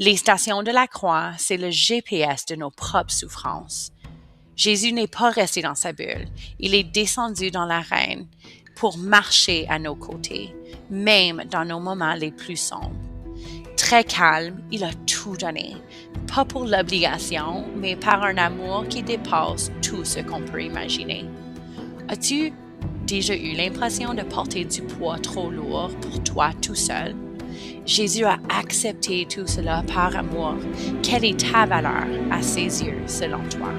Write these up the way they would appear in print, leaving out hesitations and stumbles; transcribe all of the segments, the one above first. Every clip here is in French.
Les stations de la croix, c'est le GPS de nos propres souffrances. Jésus n'est pas resté dans sa bulle, il est descendu dans l'arène pour marcher à nos côtés, même dans nos moments les plus sombres. Très calme, il a tout donné, pas pour l'obligation, mais par un amour qui dépasse tout ce qu'on peut imaginer. As-tu déjà eu l'impression de porter du poids trop lourd pour toi tout seul? Jésus a accepté tout cela par amour. Quelle est ta valeur à ses yeux selon toi?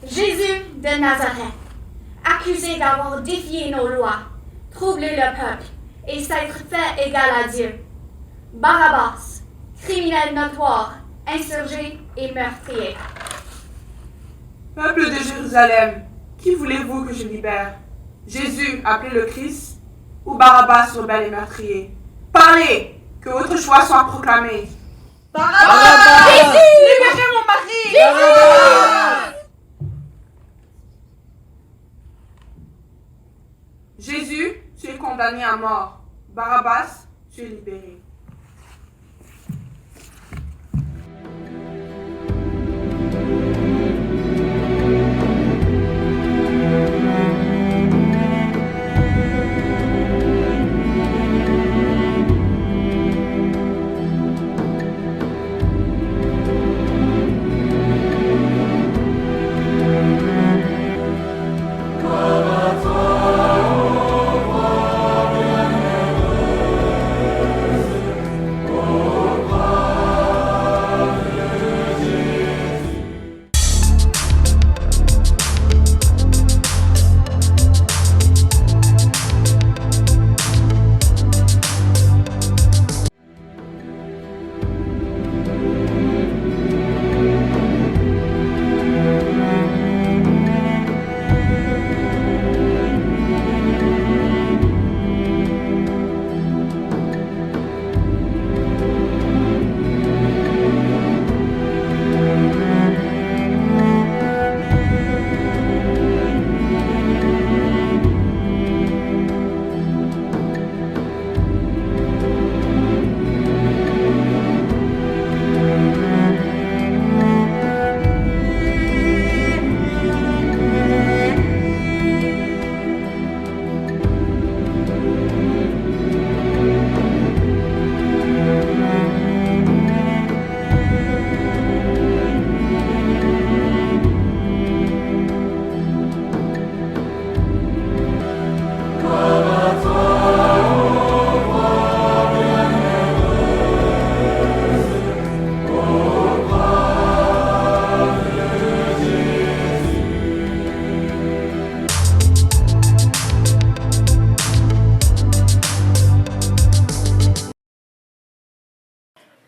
Jésus de Nazareth, accusé d'avoir défié nos lois, troublé le peuple et s'être fait égal à Dieu. Barabbas, criminel notoire, insurgé et meurtrier. Peuple de Jérusalem, qui voulez-vous que je libère? Jésus, appelé le Christ, ou Barabbas, rebelle et meurtrier? Parlez, que votre choix soit proclamé. Barabbas! Jésus! Libérez mon mari! Barabbas! Jésus, tu es condamné à mort. Barabbas, tu es libéré.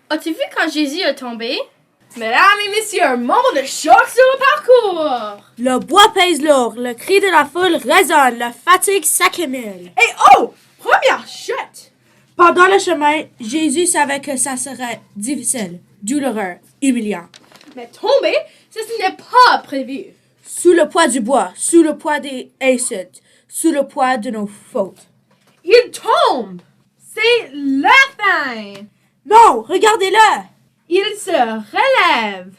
As-tu vu quand Jésus est tombé? Mesdames et messieurs, un moment de choc sur le parcours! Le bois pèse lourd, le cri de la foule résonne, la fatigue s'accumule. Et oh! Première chute! Pendant le chemin, Jésus savait que ça serait difficile, douloureux, humiliant. Mais tomber, ce n'est pas prévu. Sous le poids du bois, sous le poids des insultes, sous le poids de nos fautes. Il tombe! C'est la fin! Non, regardez-le! Il se relève!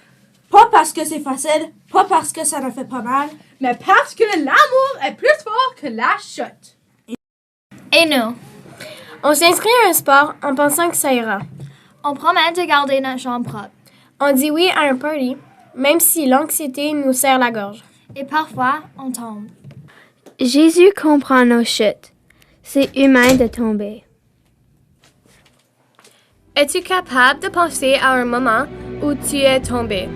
Pas parce que c'est facile, pas parce que ça ne fait pas mal, mais parce que l'amour est plus fort que la chute. Et nous? On s'inscrit à un sport en pensant que ça ira. On promet de garder notre chambre propre. On dit oui à un party, même si l'anxiété nous serre la gorge. Et parfois, on tombe. Jésus comprend nos chutes. C'est humain de tomber. Es-tu capable de penser à un moment où tu es tombé?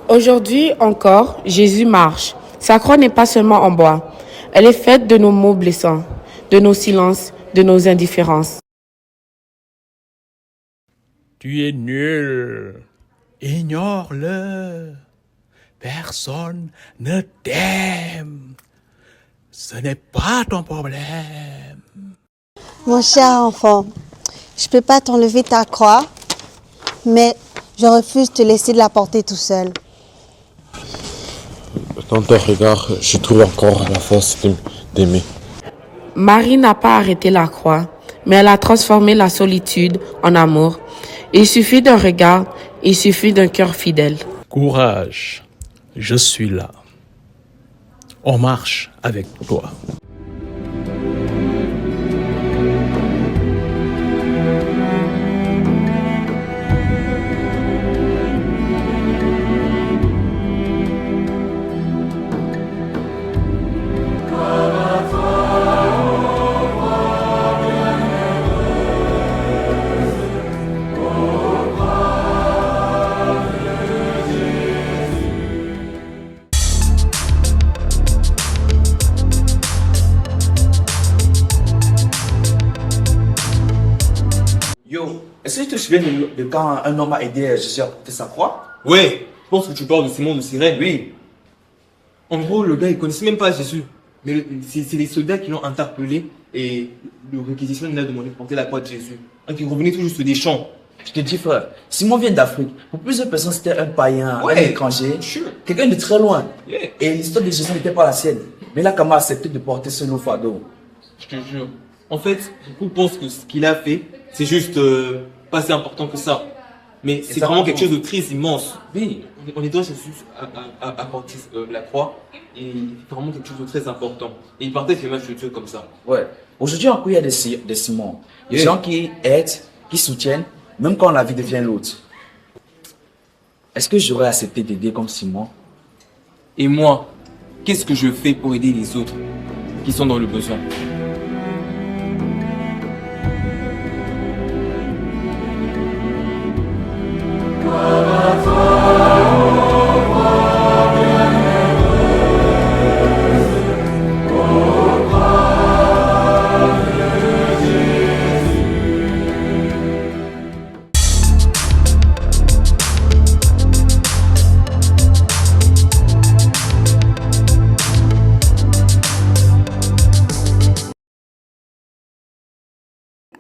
Aujourd'hui encore, Jésus marche. Sa croix n'est pas seulement en bois. Elle est faite de nos mots blessants, de nos silences, de nos indifférences. Tu es nul. Ignore-le. Personne ne t'aime. Ce n'est pas ton problème. Mon cher enfant, je ne peux pas t'enlever ta croix, mais je refuse de te laisser la porter tout seul. Dans ton regard, je trouve encore la force d'aimer. Marie n'a pas arrêté la croix, mais elle a transformé la solitude en amour. Il suffit d'un regard, il suffit d'un cœur fidèle. Courage, je suis là. On marche avec toi. Yo, est-ce que tu te souviens de quand un homme a aidé Jésus à porter sa croix? Ouais, je pense que tu parles de Simon de Cyrène. Oui. En gros, le gars, il connaissait même pas Jésus. Mais c'est les soldats qui l'ont interpellé et le réquisitionnaire lui a demandé de porter la croix de Jésus. Donc il revenait tout juste des champs. Je te dis, frère, Simon vient d'Afrique. Pour plusieurs personnes, c'était un païen, un étranger, quelqu'un de très loin. Yeah. Et l'histoire de Jésus n'était pas la sienne. Mais il a quand même accepté de porter ce lourd fardeau. Je te jure. En fait, beaucoup pensent que ce qu'il a fait, c'est juste pas si important que ça. Mais c'est vraiment quelque chose de triste, immense. Oui. On aidera Jésus à porter la croix et c'est vraiment quelque chose de très important. Et il partage l'image de Dieu comme ça. Ouais. Aujourd'hui encore, il y a des Simons. Des gens qui aident, qui soutiennent, même quand la vie devient l'autre. Est-ce que j'aurais accepté d'aider comme Simon? Et moi, qu'est-ce que je fais pour aider les autres qui sont dans le besoin?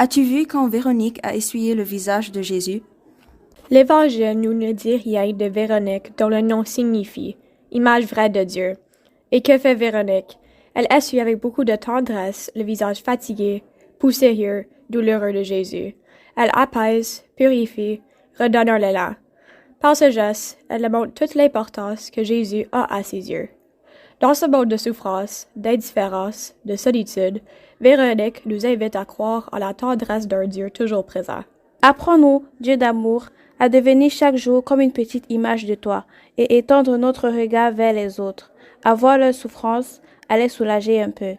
As-tu vu quand Véronique a essuyé le visage de Jésus? L'Évangile nous ne dit rien de Véronique dont le nom signifie « image vraie de Dieu ». Et que fait Véronique? Elle essuie avec beaucoup de tendresse le visage fatigué, poussiéreux, douloureux de Jésus. Elle apaise, purifie, redonne un élan. Par ce geste, elle montre toute l'importance que Jésus a à ses yeux. Dans ce monde de souffrance, d'indifférence, de solitude, Véronique nous invite à croire en la tendresse d'un Dieu toujours présent. Apprends-nous, Dieu d'amour, à devenir chaque jour comme une petite image de toi et étendre notre regard vers les autres, à voir leur souffrance, à les soulager un peu.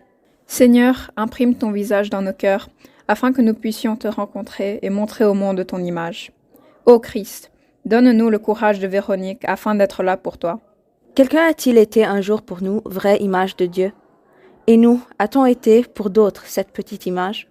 Seigneur, imprime ton visage dans nos cœurs, afin que nous puissions te rencontrer et montrer au monde ton image. Ô Christ, donne-nous le courage de Véronique afin d'être là pour toi. Quelqu'un a-t-il été un jour pour nous, vraie image de Dieu? Et nous, a-t-on été pour d'autres cette petite image?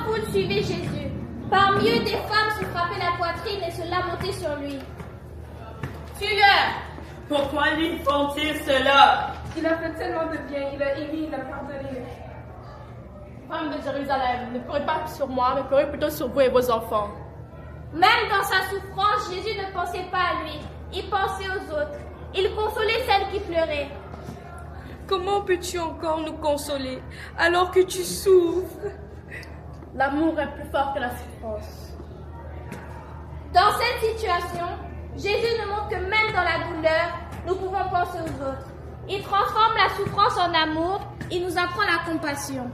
foule suivait Jésus. Parmi eux, des femmes se frappaient la poitrine et se lamentaient sur lui. Tue-le! Pourquoi lui font-ils cela? Il a fait tellement de bien, il a aimé, il a pardonné. Femme de Jérusalem, ne pleurez pas sur moi, mais pleurez plutôt sur vous et vos enfants. Même dans sa souffrance, Jésus ne pensait pas à lui. Il pensait aux autres. Il consolait celles qui pleuraient. Comment peux-tu encore nous consoler alors que tu souffres? L'amour est plus fort que la souffrance. Dans cette situation, Jésus nous montre que même dans la douleur, nous pouvons penser aux autres. Il transforme la souffrance en amour. Il nous apprend la compassion.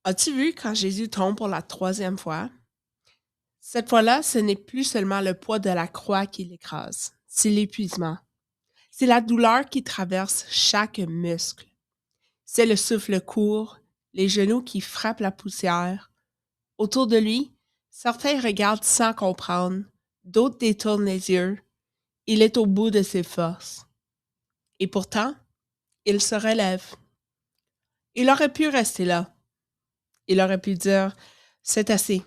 As-tu vu quand Jésus tombe pour la 3e fois? Cette fois-là, ce n'est plus seulement le poids de la croix qui l'écrase, c'est l'épuisement. C'est la douleur qui traverse chaque muscle. C'est le souffle court, les genoux qui frappent la poussière. Autour de lui, certains regardent sans comprendre, d'autres détournent les yeux. Il est au bout de ses forces. Et pourtant, il se relève. Il aurait pu rester là. Il aurait pu dire « c'est assez ».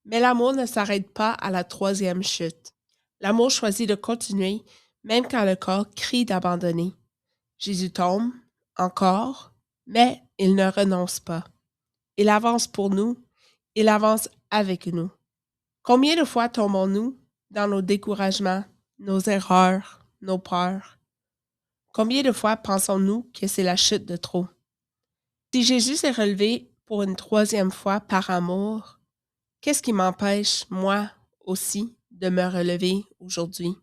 Mais l'amour ne s'arrête pas à la 3e chute. L'amour choisit de continuer, même quand le corps crie d'abandonner. Jésus tombe, encore, mais il ne renonce pas. Il avance pour nous, il avance avec nous. Combien de fois tombons-nous dans nos découragements, nos erreurs, nos peurs? Combien de fois pensons-nous que c'est la chute de trop? Si Jésus s'est relevé pour une 3e fois par amour, qu'est-ce qui m'empêche, moi aussi, de me relever aujourd'hui?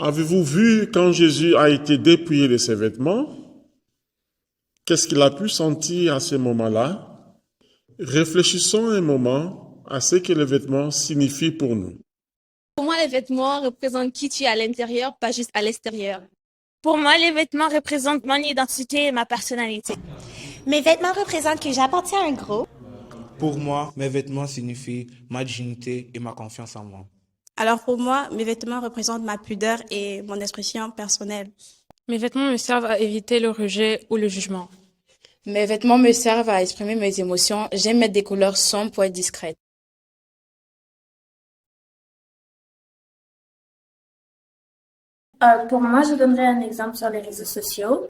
Avez-vous vu quand Jésus a été dépouillé de ses vêtements? Qu'est-ce qu'il a pu sentir à ce moment-là? Réfléchissons un moment à ce que les vêtements signifient pour nous. Pour moi, les vêtements représentent qui tu es à l'intérieur, pas juste à l'extérieur. Pour moi, les vêtements représentent mon identité et ma personnalité. Mes vêtements représentent que j'appartiens à un groupe. Pour moi, mes vêtements signifient ma dignité et ma confiance en moi. Alors pour moi, mes vêtements représentent ma pudeur et mon expression personnelle. Mes vêtements me servent à éviter le rejet ou le jugement. Mes vêtements me servent à exprimer mes émotions. J'aime mettre des couleurs sombres pour être discrète. Pour moi, je donnerais un exemple sur les réseaux sociaux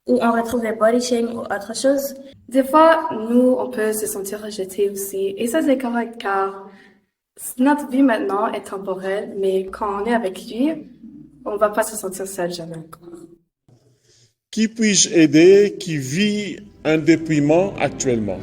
où on retrouve des body shaming ou autre chose. Des fois, nous, on peut se sentir rejeté aussi. Et ça, c'est correct car notre vie maintenant est temporelle, mais quand on est avec lui, on ne va pas se sentir seul jamais. Qui puis-je aider qui vit un dépouillement actuellement?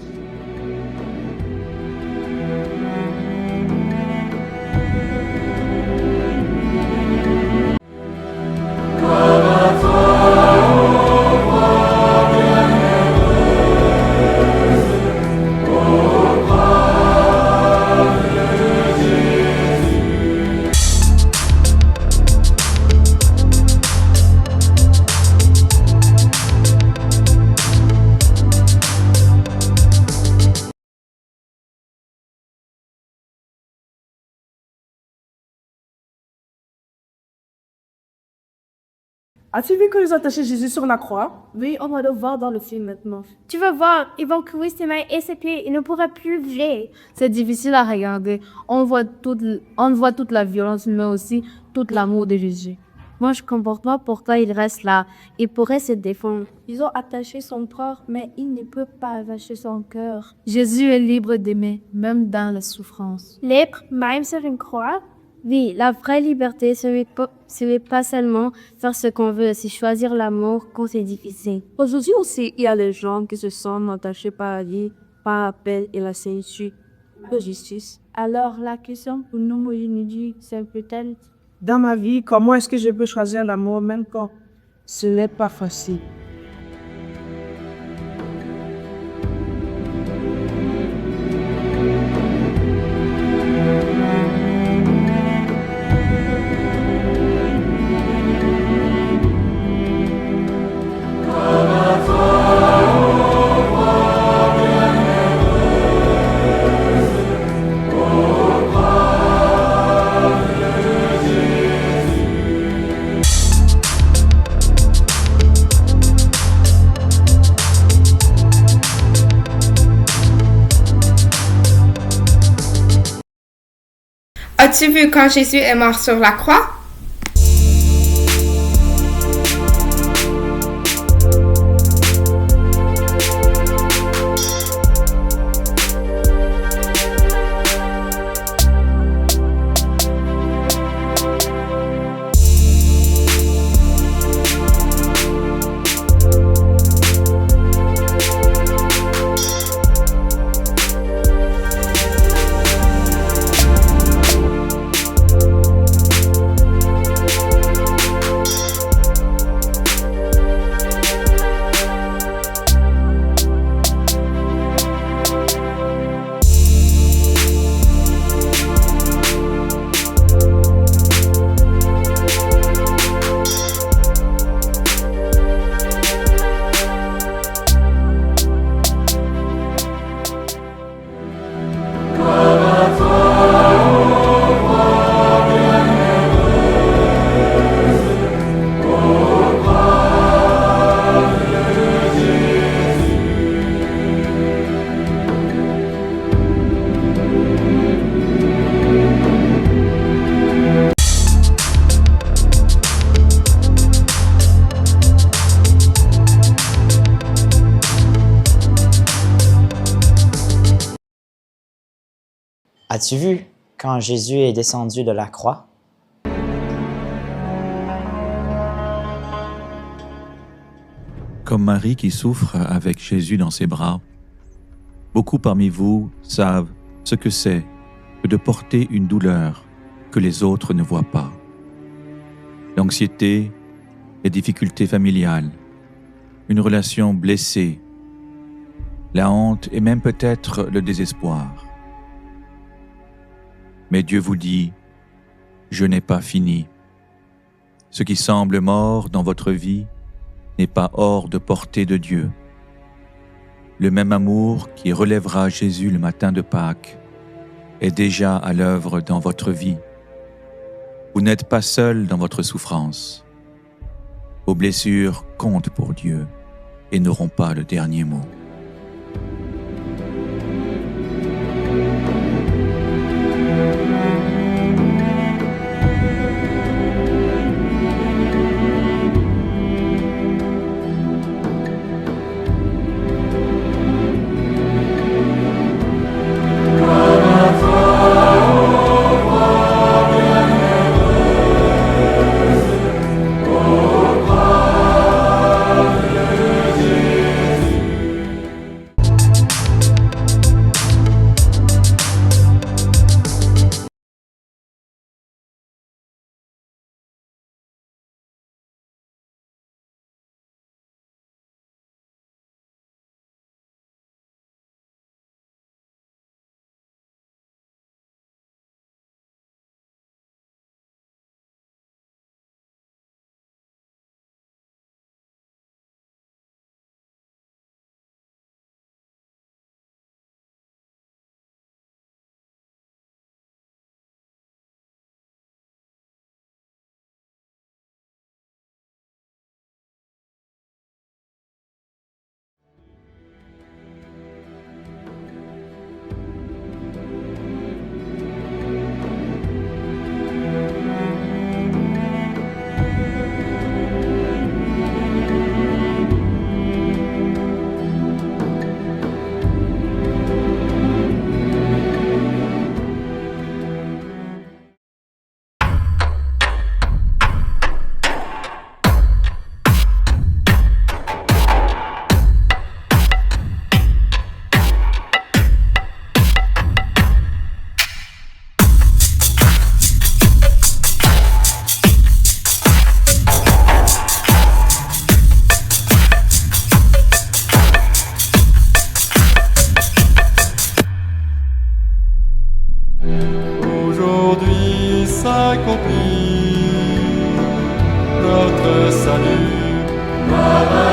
As-tu vu qu'ils ont attaché Jésus sur la croix? Oui, on va le voir dans le film maintenant. Tu vas voir, ils vont clouer ses mains et ses pieds, il ne pourra plus bouger. C'est difficile à regarder. On voit toute la violence, mais aussi tout l'amour de Jésus. Moi, je comprends pas pourquoi il reste là. Il pourrait se défendre. Ils ont attaché son corps, mais il ne peut pas attacher son cœur. Jésus est libre d'aimer, même dans la souffrance. Libre, même sur une croix? Oui, la vraie liberté, ce n'est pas seulement faire ce qu'on veut, c'est choisir l'amour quand c'est difficile. Aujourd'hui aussi, il y a les gens qui se sentent attachés par la vie, par appel et la ceinture de justice. Alors, la question pour nous aujourd'hui, c'est peut-être: dans ma vie, comment est-ce que je peux choisir l'amour même quand ce n'est pas facile? As-tu vu quand Jésus est mort sur la croix? As-tu vu quand Jésus est descendu de la croix? Comme Marie qui souffre avec Jésus dans ses bras, beaucoup parmi vous savent ce que c'est que de porter une douleur que les autres ne voient pas. L'anxiété, les difficultés familiales, une relation blessée, la honte et même peut-être le désespoir. Mais Dieu vous dit, je n'ai pas fini. Ce qui semble mort dans votre vie n'est pas hors de portée de Dieu. Le même amour qui relèvera Jésus le matin de Pâques est déjà à l'œuvre dans votre vie. Vous n'êtes pas seul dans votre souffrance. Vos blessures comptent pour Dieu et n'auront pas le dernier mot. s'accomplit, notre salut.